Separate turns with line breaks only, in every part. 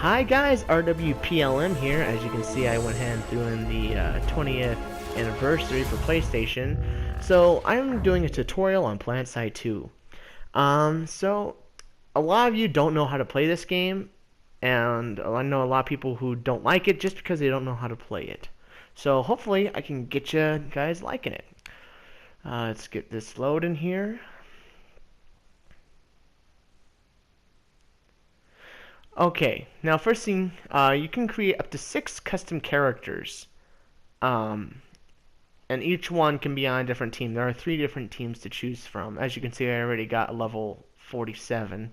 Hi guys, rwplm here. As you can see, I went ahead and doing the 20th anniversary for PlayStation. So I'm doing a tutorial on Planetside 2. So a lot of you don't know how to play this game, and I know a lot of people who don't like it just because they don't know how to play it. So hopefully I can get you guys liking it. Let's get this loading here. Okay, now first thing, you can create up to 6 custom characters. Um, and each one can be on a different team. There are 3 different teams to choose from. As you can see, I already got a level 47.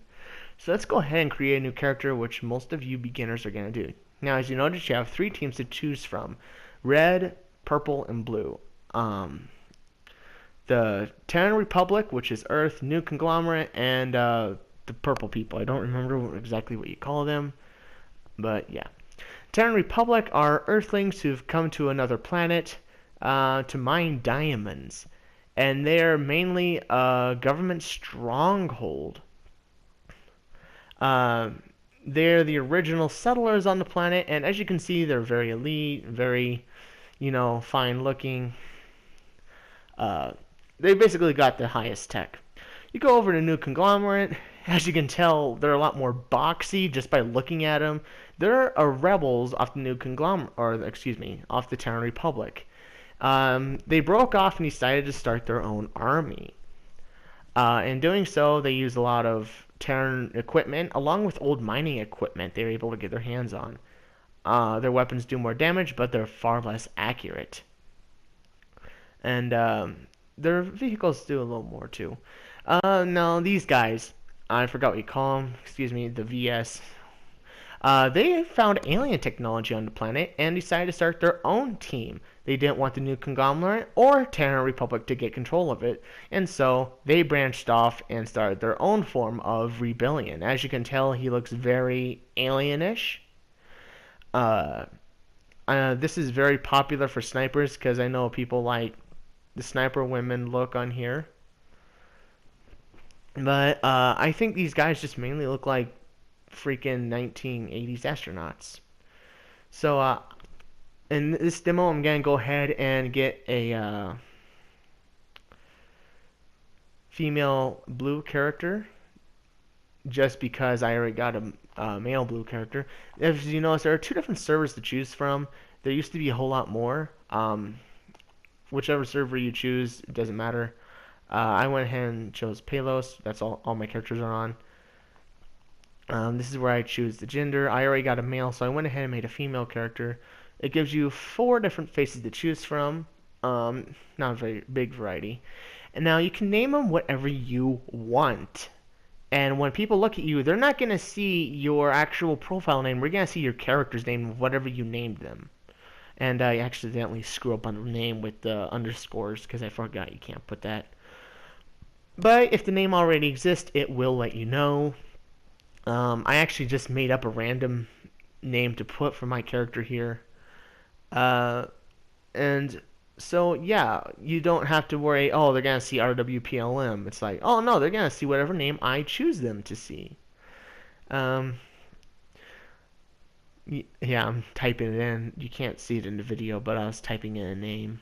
So let's go ahead and create a new character, which most of you beginners are going to do. Now, as you notice, you have 3 teams to choose from. Red, purple, and blue. The Terran Republic, which is Earth, New Conglomerate, and the purple people. I don't remember exactly what you call them, but yeah. Terran Republic are Earthlings who've come to another planet to mine diamonds, and they're mainly a government stronghold. Uh, they're the original settlers on the planet, and as you can see, they're very elite, very, fine looking. They basically got the highest tech. You go over to New Conglomerate. As you can tell, they're a lot more boxy just by looking at them. They're rebels off the New Conglomerate, or excuse me, off the Terran Republic. They broke off and decided to start their own army. In doing so, they used a lot of Terran equipment, along with old mining equipment they were able to get their hands on. Their weapons do more damage, but they're far less accurate. And their vehicles do a little more too. No, these guys, I forgot what you call them. Excuse me, the VS. They found alien technology on the planet and decided to start their own team. They didn't want the New Conglomerate or Terran Republic to get control of it, and so they branched off and started their own form of rebellion. As you can tell, he looks very alienish. This is very popular for snipers because I know people like the sniper women look on here. But I think these guys just mainly look like freaking 1980s astronauts. So in this demo, I'm going to go ahead and get a female blue character just because I already got a male blue character. As you notice, there are 2 different servers to choose from. There used to be a whole lot more. Whichever server you choose, it doesn't matter. I went ahead and chose Palos. That's all my characters are on. This is where I choose the gender. I already got a male, so I went ahead and made a female character. It gives you 4 different faces to choose from. Not a very big variety. And now you can name them whatever you want. And when people look at you, they're not going to see your actual profile name. We're going to see your character's name, whatever you named them. And I accidentally screw up on the name with the underscores because I forgot you can't put that. But if the name already exists, it will let you know. I actually just made up a random name to put for my character here. And so, yeah, you don't have to worry, oh, they're going to see rwplm. It's like, oh, no, they're going to see whatever name I choose them to see. Yeah, I'm typing it in. You can't see it in the video, but I was typing in a name.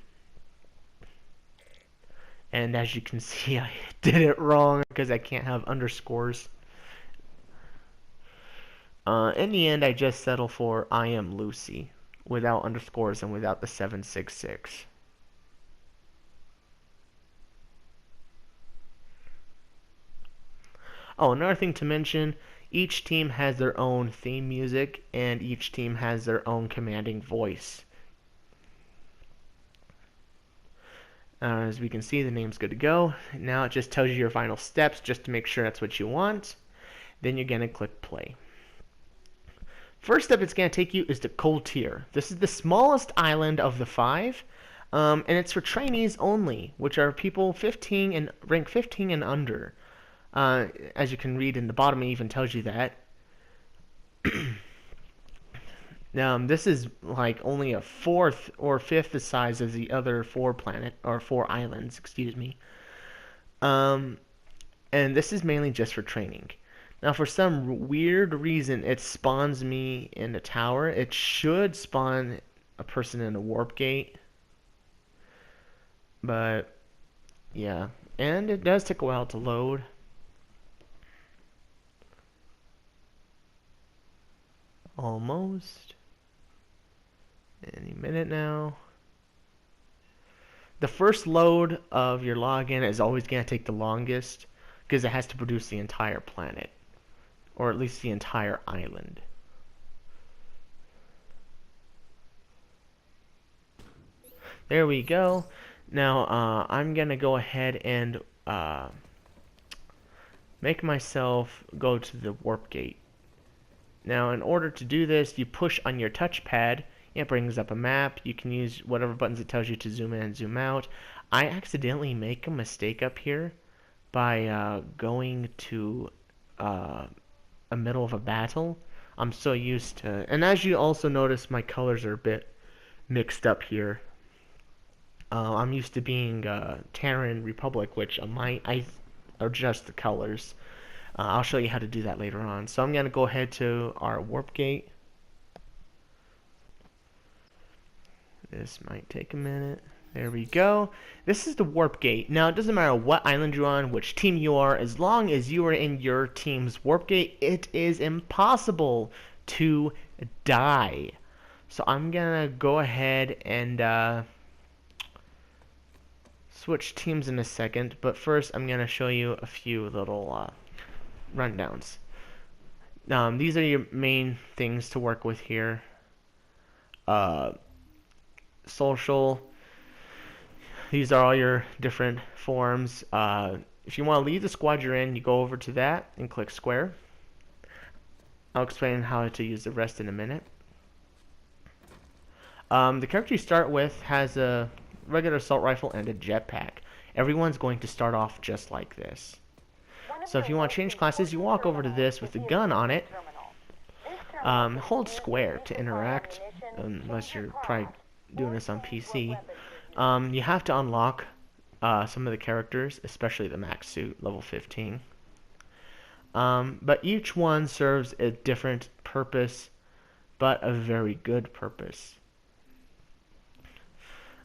And as you can see, I did it wrong because I can't have underscores. In the end, I just settle for I am Lucy without underscores and without the 766. Oh, another thing to mention, each team has their own theme music and each team has their own commanding voice. As we can see, the name's good to go. Now it just tells you your final steps just to make sure that's what you want. Then you're going to click play. First step it's going to take you is to Cold Tier. This is the smallest island of the 5, and it's for trainees only, which are people 15 and rank 15 and under. As you can read in the bottom, it even tells you that. This is like only a 4th or 5th the size of the other 4 islands, excuse me. And this is mainly just for training. Now, for some weird reason, it spawns me in a tower. It should spawn a person in a warp gate, but yeah. And it does take a while to load. Almost. Any minute now. The first load of your login is always going to take the longest because it has to produce the entire planet, or at least the entire island. There we go. Now I'm going to go ahead and make myself go to the warp gate. Now, in order to do this, you push on your touchpad. It brings up a map. You can use whatever buttons it tells you to zoom in and zoom out. I accidentally make a mistake up here by going to a middle of a battle. I'm so used to, and as you also notice, my colors are a bit mixed up here. I'm used to being Terran Republic, which I adjust the colors. I'll show you how to do that later on. So I'm going to go ahead to our warp gate. This might take a minute. There we go. This is the warp gate. Now, it doesn't matter what island you're on, which team you are, as long as you are in your team's warp gate, it is impossible to die. So I'm going to go ahead and switch teams in a second, but first I'm going to show you a few little rundowns. These are your main things to work with here. Social. These are all your different forms. If you want to leave the squad you're in, you go over to that and click square. I'll explain how to use the rest in a minute. The character you start with has a regular assault rifle and a jetpack. Everyone's going to start off just like this. So if you want to change classes, you walk over to this with the gun on it. Hold square to interact, unless you're probably doing this on PC. You have to unlock some of the characters, especially the max suit, level 15. But each one serves a different purpose, but a very good purpose.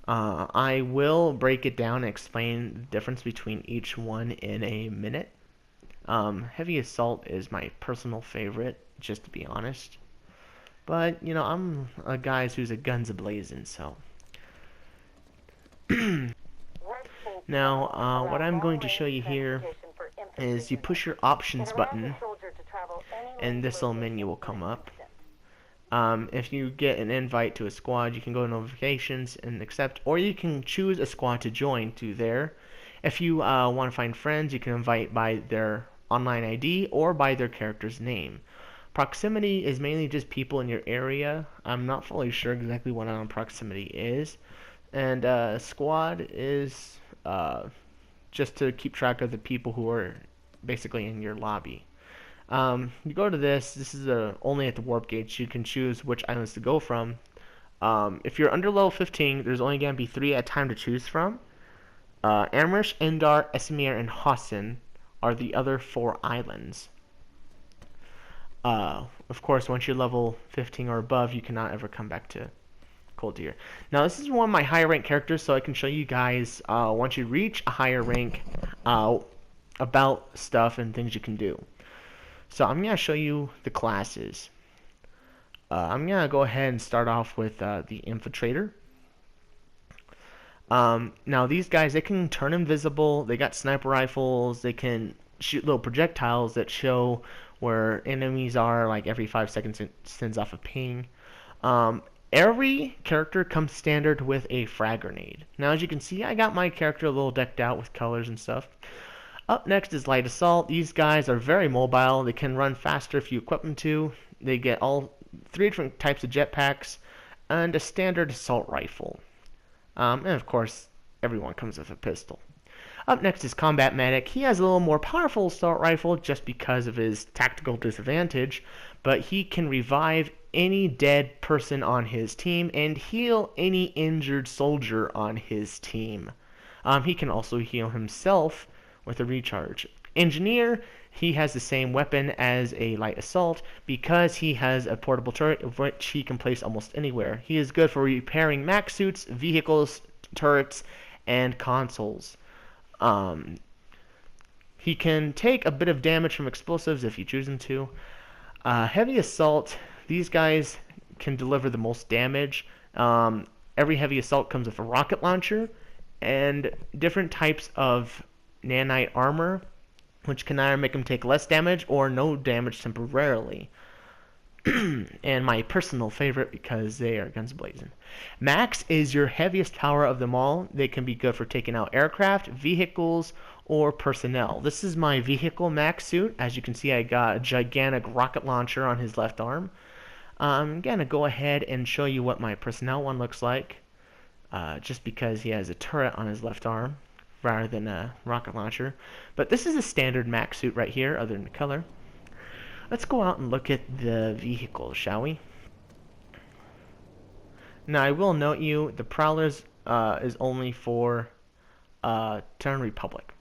I will break it down and explain the difference between each one in a minute. Heavy Assault is my personal favorite, just to be honest. But, you know, I'm a guy who's a guns a-blazing, so. Now, what I'm going to show you here is you push your options button, and this little menu will come up. If you get an invite to a squad, you can go to notifications and accept, or you can choose a squad to join to there. If you want to find friends, you can invite by their online ID or by their character's name. Proximity is mainly just people in your area. I'm not fully sure exactly what proximity is. And squad is just to keep track of the people who are basically in your lobby. You go to this. This is only at the warp gates. You can choose which islands to go from. If you're under level 15, there's only going to be 3 at a time to choose from. Amrish, Endar, Esamir, and Hassan are the other 4 islands. Of course, once you're level 15 or above, you cannot ever come back to Cold Deer. Now, this is one of my higher rank characters, so I can show you guys, once you reach a higher rank, about stuff and things you can do. So I'm going to show you the classes. I'm going to go ahead and start off with the Infiltrator. Now these guys, they can turn invisible, they got sniper rifles, they can shoot little projectiles that show where enemies are, like every 5 seconds it sends off a ping. Every character comes standard with a frag grenade. Now as you can see, I got my character a little decked out with colors and stuff. Up next is Light Assault. These guys are very mobile, they can run faster if you equip them to. They get all 3 different types of jetpacks and a standard assault rifle. And of course, everyone comes with a pistol. Up next is Combat Medic. He has a little more powerful assault rifle just because of his tactical disadvantage, but he can revive any dead person on his team and heal any injured soldier on his team. He can also heal himself with a recharge. Engineer, he has the same weapon as a light assault because he has a portable turret which he can place almost anywhere. He is good for repairing mech suits, vehicles, turrets, and consoles. Um, he can take a bit of damage from explosives if you choose him to. Heavy assault, these guys can deliver the most damage. Every heavy assault comes with a rocket launcher and different types of nanite armor, which can either make them take less damage or no damage temporarily. And my personal favorite because they are guns blazing. Max is your heaviest power of them all. They can be good for taking out aircraft, vehicles, or personnel. This is my vehicle Max suit. As you can see, I got a gigantic rocket launcher on his left arm. I'm going to go ahead and show you what my personnel one looks like, just because he has a turret on his left arm rather than a rocket launcher. But this is a standard Max suit right here, other than the color. Let's go out and look at the vehicle, shall we? Now, I will note you, the Prowlers is only for Terran Republic.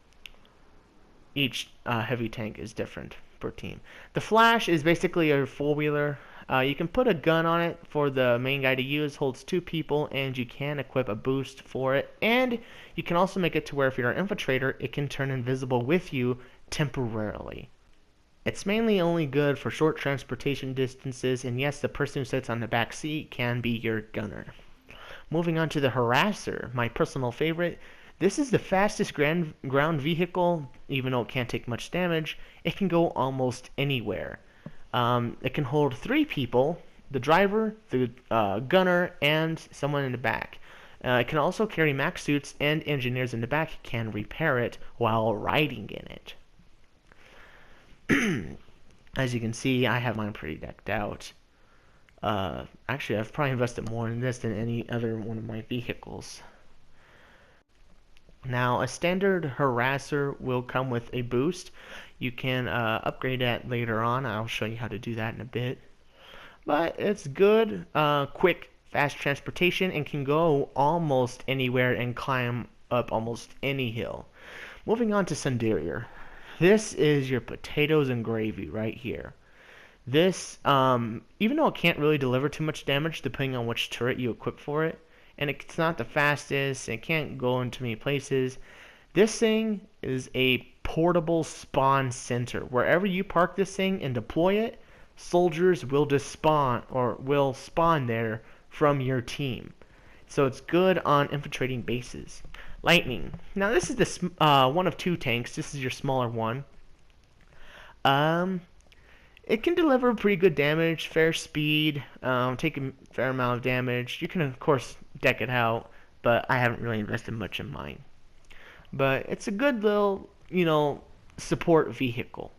Each heavy tank is different per team. The Flash is basically a four-wheeler. You can put a gun on it for the main guy to use, holds 2 people, and you can equip a boost for it. And you can also make it to where if you're an infiltrator, it can turn invisible with you temporarily. It's mainly only good for short transportation distances, and yes, the person who sits on the back seat can be your gunner. Moving on to the Harasser, my personal favorite. This is the fastest ground vehicle, even though it can't take much damage. It can go almost anywhere. It can hold 3 people, the driver, the gunner, and someone in the back. It can also carry mech suits, and engineers in the back can repair it while riding in it. As you can see, I have mine pretty decked out. Actually, I've probably invested more in this than any other one of my vehicles. Now, a standard Harasser will come with a boost. You can upgrade that later on. I'll show you how to do that in a bit. But it's good, quick, fast transportation, and can go almost anywhere and climb up almost any hill. Moving on to Sunderier. This is your potatoes and gravy right here. This, even though it can't really deliver too much damage depending on which turret you equip for it, and it's not the fastest, it can't go into many places, this thing is a portable spawn center. Wherever you park this thing and deploy it, soldiers will despawn or will spawn there from your team. So it's good on infiltrating bases. Lightning. Now this is the one of 2 tanks. This is your smaller one. It can deliver pretty good damage, fair speed, take a fair amount of damage. You can of course deck it out, but I haven't really invested much in mine. But it's a good little, support vehicle.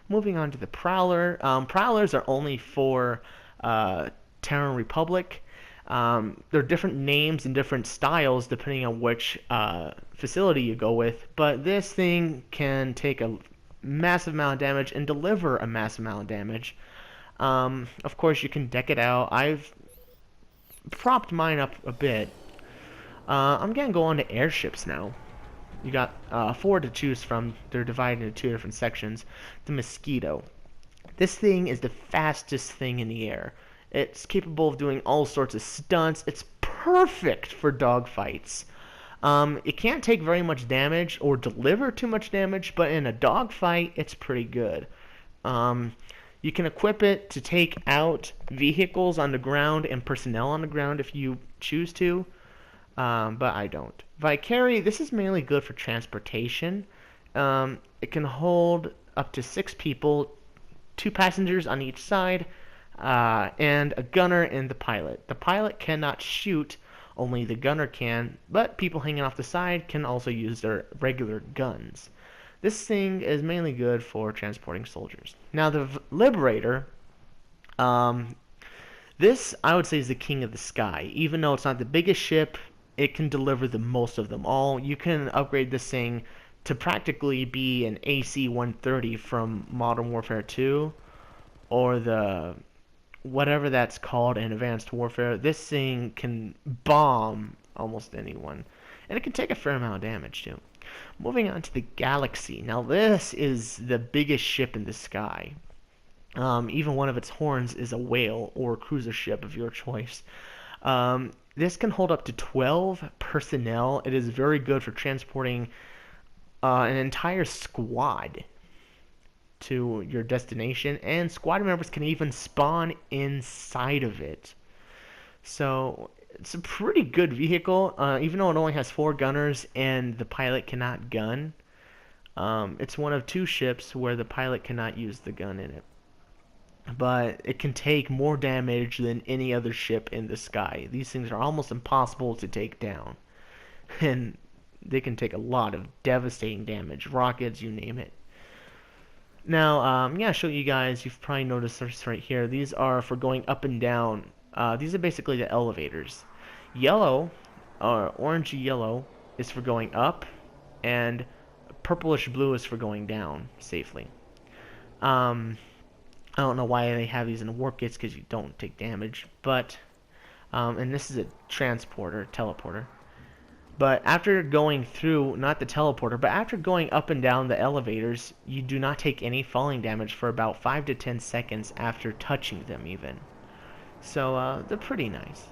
Moving on to the Prowler. Prowlers are only for Terran Republic. There are different names and different styles depending on which facility you go with, but this thing can take a massive amount of damage and deliver a massive amount of damage. Of course, you can deck it out. I've propped mine up a bit. I'm going to go on to airships now. You got 4 to choose from. They're divided into 2 different sections. The Mosquito. This thing is the fastest thing in the air. It's capable of doing all sorts of stunts. It's perfect for dogfights. It can't take very much damage or deliver too much damage, but in a dogfight, it's pretty good. You can equip it to take out vehicles on the ground and personnel on the ground if you choose to, but I don't. Vicary, this is mainly good for transportation. It can hold up to 6 people, 2 passengers on each side, and a gunner and the pilot. The pilot cannot shoot, only the gunner can, but people hanging off the side can also use their regular guns. This thing is mainly good for transporting soldiers. Now the Liberator, this I would say is the king of the sky. Even though it's not the biggest ship, it can deliver the most of them all. You can upgrade this thing to practically be an AC-130 from Modern Warfare 2, or the whatever that's called in Advanced Warfare. This thing can bomb almost anyone. and it can take a fair amount of damage too. Moving on to the Galaxy. Now this is the biggest ship in the sky. Even one of its horns is a whale or cruiser ship of your choice. This can hold up to 12 personnel. It is very good for transporting an entire squad to your destination, and squad members can even spawn inside of it. So it's a pretty good vehicle, even though it only has 4 gunners and the pilot cannot gun. It's one of 2 ships where the pilot cannot use the gun in it. But it can take more damage than any other ship in the sky. These things are almost impossible to take down. And they can take a lot of devastating damage. Rockets, you name it. Now, I'm going to show you guys, you've probably noticed this right here. These are for going up and down. These are basically the elevators. Yellow, or orangey yellow, is for going up, and purplish blue is for going down safely. I don't know why they have these in warp gates, because you don't take damage, but, and this is a teleporter. But after going through, not the teleporter, but after going up and down the elevators, you do not take any falling damage for about 5 to 10 seconds after touching them even. So, they're pretty nice.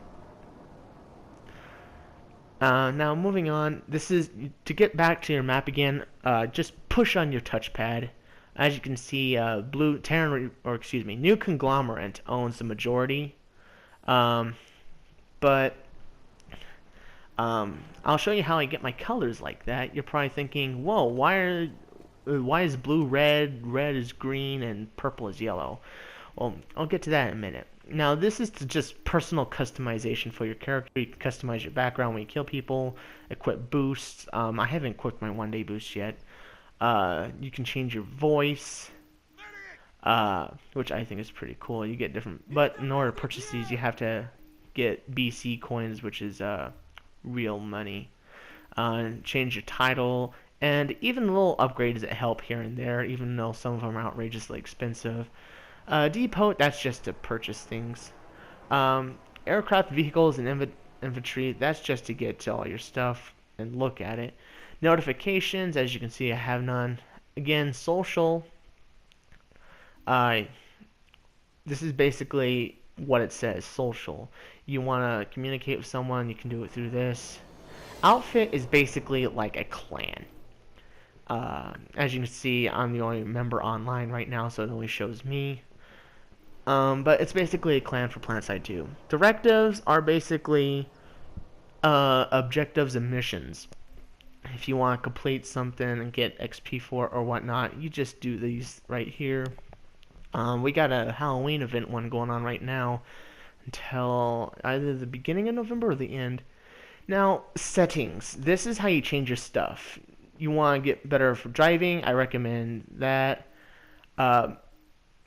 Now moving on, this is, to get back to your map again, just push on your touchpad. As you can see, New Conglomerate owns the majority, but I'll show you how I get my colors like that. You're probably thinking, whoa, why is blue red, red is green, and purple is yellow? Well, I'll get to that in a minute. Now, this is just personal customization for your character. You can customize your background when you kill people, equip boosts. I haven't equipped my 1-day boost yet. You can change your voice, which I think is pretty cool. You get different, but in order to purchase these, you have to get BC coins, which is real money. Change your title, and even little upgrades that help here and there, even though some of them are outrageously expensive. Depot, that's just to purchase things. Aircraft, vehicles, and infantry, that's just to get to all your stuff and look at it. Notifications, as you can see, I have none. Again, social. This is basically what it says, social. You want to communicate with someone, you can do it through this. Outfit is basically like a clan. As you can see, I'm the only member online right now, so it only shows me. But it's basically a clan for Planetside 2. Directives are basically objectives and missions. If you want to complete something and get XP for it or whatnot, you just do these right here. We got a Halloween event one going on right now until either the beginning of November or the end. Now, settings. This is how you change your stuff. You want to get better for driving, I recommend that.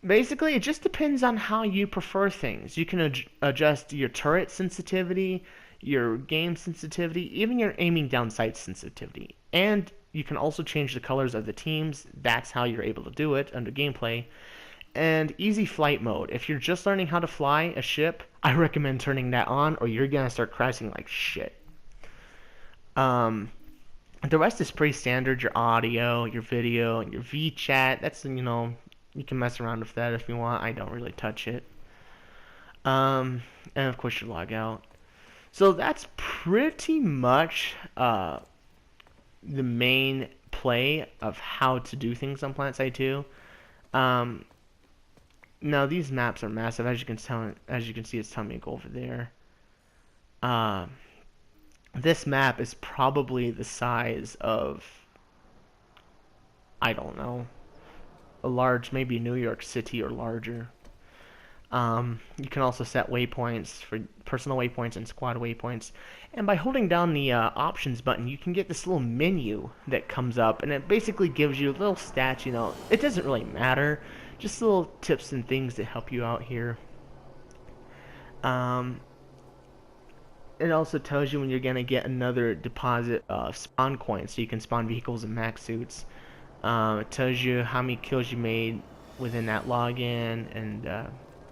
Basically, it just depends on how you prefer things. You can adjust your turret sensitivity, your game sensitivity, even your aiming down sight sensitivity. And you can also change the colors of the teams. That's how you're able to do it under gameplay. And easy flight mode. If you're just learning how to fly a ship, I recommend turning that on, or you're going to start crashing like shit. The rest is pretty standard. Your audio, your video, and your VChat. That's, you can mess around with that if you want. I don't really touch it. And of course your logout. So that's pretty much the main play of how to do things on Planetside 2. Now these maps are massive, as you can see, it's telling me to go over there. This map is probably the size of, I don't know, a large, maybe New York City or larger. You can also set waypoints for personal waypoints and squad waypoints. And by holding down the options button, you can get this little menu that comes up, and it basically gives you little stats. It doesn't really matter, just little tips and things that help you out here. It also tells you when you're gonna get another deposit of spawn coins, so you can spawn vehicles and max suits. It tells you how many kills you made within that login, and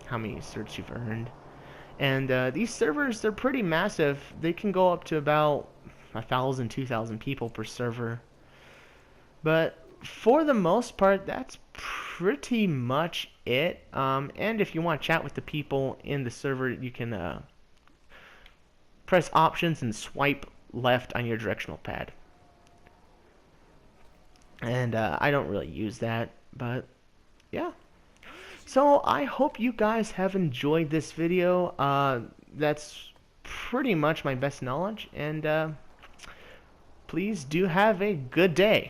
how many certs you've earned. And these servers, they're pretty massive. They can go up to about 1,000, 2,000 people per server. But for the most part, that's pretty much it. And if you want to chat with the people in the server, you can press options and swipe left on your directional pad. And I don't really use that, but yeah. So I hope you guys have enjoyed this video. That's pretty much my best knowledge, and please do have a good day.